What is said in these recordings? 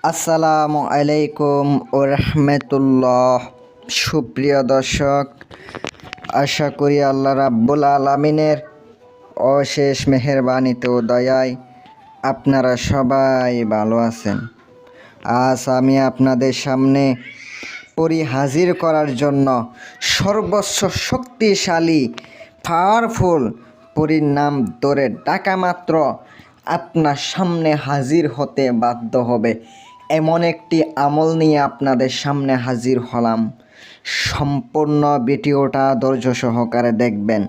আসসালামু আলাইকুম ও রহমতুল্লাহ। সুপ্রিয় দর্শক, আশা করি আল্লাহ রাব্বুল আলামিনের অশেষ মেহেরবানিতে ও দয়ায় আপনারা সবাই ভালো আছেন। আজ আমি আপনাদের সামনে পরি হাজির করার জন্য সর্বোচ্চ শক্তিশালী পাওয়ারফুল পরীর নাম ধরে ডাকা মাত্র আপনার সামনে হাজির হতে বাধ্য হবে এমন একটি আমল নিয়ে আপনাদের সামনে হাজির হলাম। সম্পূর্ণ ভিডিওটা ধৈর্য সহকারে দেখবেন।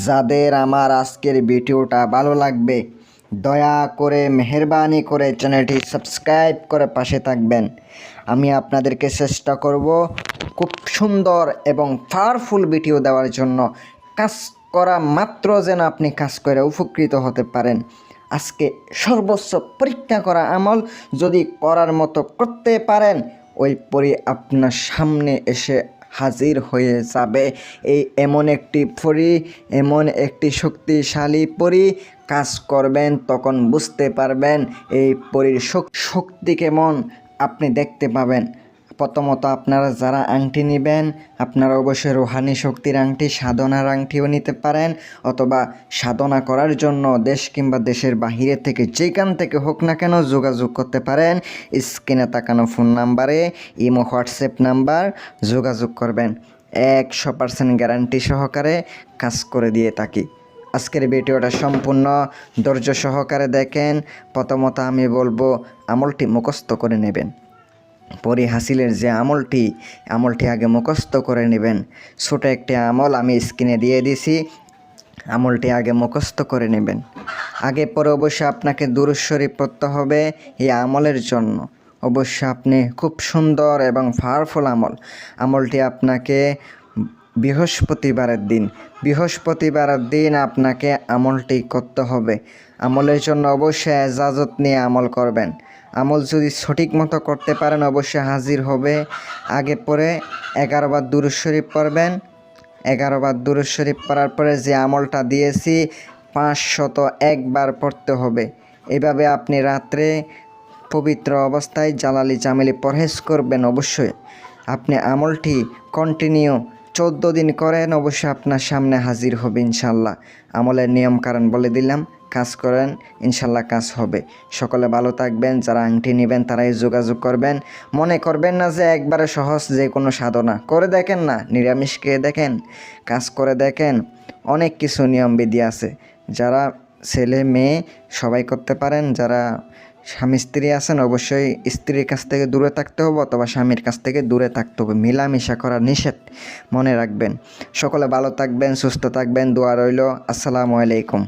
যাদের আমার আজকের ভিডিওটা ভালো লাগবে দয়া করে মেহেরবানি করে চ্যানেলটি সাবস্ক্রাইব করে পাশে থাকবেন। আমি আপনাদেরকে চেষ্টা করব খুব সুন্দর এবং পাওয়ারফুল ভিডিও দেওয়ার জন্য। কাজ করা মাত্র যেন আপনি কাজ করে উপকৃত হতে পারেন। আজকে সর্বোচ্চ পরীক্ষা করা আমল যদি করার মতো করতে পারেন, ওই পরি আপনার সামনে এসে হাজির হয়ে যাবে। এমন একটি পরি, এমন একটি শক্তিশালী পরি, কাজ করবেন তখন বুঝতে পারবেন এই পরির শক্তি কেমন আপনি দেখতে পাবেন। প্রথমত আপনারা যারা আংটি নেবেন, আপনারা অবশ্যই রুহানি শক্তির আংটি, সাধনার আংটিও নিতে পারেন, অথবা সাধনা করার জন্য দেশ কিংবা দেশের বাহিরে থেকে যেখান থেকে হোক না কেন যোগাযোগ করতে পারেন। স্ক্রিনে তাকানো ফোন নাম্বারে, ইমো হোয়াটসঅ্যাপ নাম্বার, যোগাযোগ করবেন। 100% গ্যারান্টি সহকারে কাজ করে দিয়ে থাকি। আজকের ভিডিওটা সম্পূর্ণ ধৈর্য সহকারে দেখেন। প্রথমত আমি বলবো আমলটি মুখস্থ করে নেবেন। পরি হাসিলের যে আমলটি আগে মুখস্থ করে নেবেন। ছোট একটি আমল আমি স্ক্রিনে দিয়ে দিছি, আমলটি আগে মুখস্থ করে নেবেন। আগে পরে অবশ্যই আপনাকে দুরূদ শরীফ পড়তে হবে এই আমলের জন্য। অবশ্যই আপনি খুব সুন্দর এবং পাওয়ারফুল আমলটি আপনাকে বৃহস্পতিবারের দিন আপনাকে আমলটি করতে হবে। আমলের জন্য অবশ্যই ইজাজত নিয়ে আমল করবেন। আমল যদি সঠিক মতো করতে পারেন অবশ্যই হাজির হবে। আগে পরে 11 বার দুরূদ শরীফ পড়বেন। 11 বার দুরূদ শরীফ পড়ার পরে যে আমলটা দিয়েছি 501 বার পড়তে হবে। এভাবে আপনি রাত্রে পবিত্র অবস্থায় জালালি জামিলি পরহেজ করবেন। অবশ্যই আপনি আমলটি কন্টিনিউ 14 দিন করেন, অবশ্যই আপনার সামনে হাজির হবে ইনশাল্লাহ। আমলের নিয়ম কারণ বলে দিলাম, কাজ করেন ইনশাল্লাহ কাজ হবে। সকলে ভালো থাকবেন। যারা আংটি নেবেন তারাই যোগাযোগ করবেন। মনে করবেন না যে একবারে সহজ যে কোনো সাধনা করে দেখেন না, নিরামিষ খেয়ে দেখেন, কাজ করে দেখেন। অনেক কিছু নিয়মবিধি আছে, যারা ছেলে মেয়ে সবাই করতে পারেন। যারা স্বামী স্ত্রী আছেন অবশ্যই স্ত্রীর কাছ থেকে দূরে থাকতে হবে, অথবা স্বামীর কাছ থেকে দূরে থাকতে হবে। মেলামেশা করা নিষেধ, মনে রাখবেন। সকলে ভালো থাকবেন, সুস্থ থাকবেন, দোয়া রইল। আসসালামু আলাইকুম।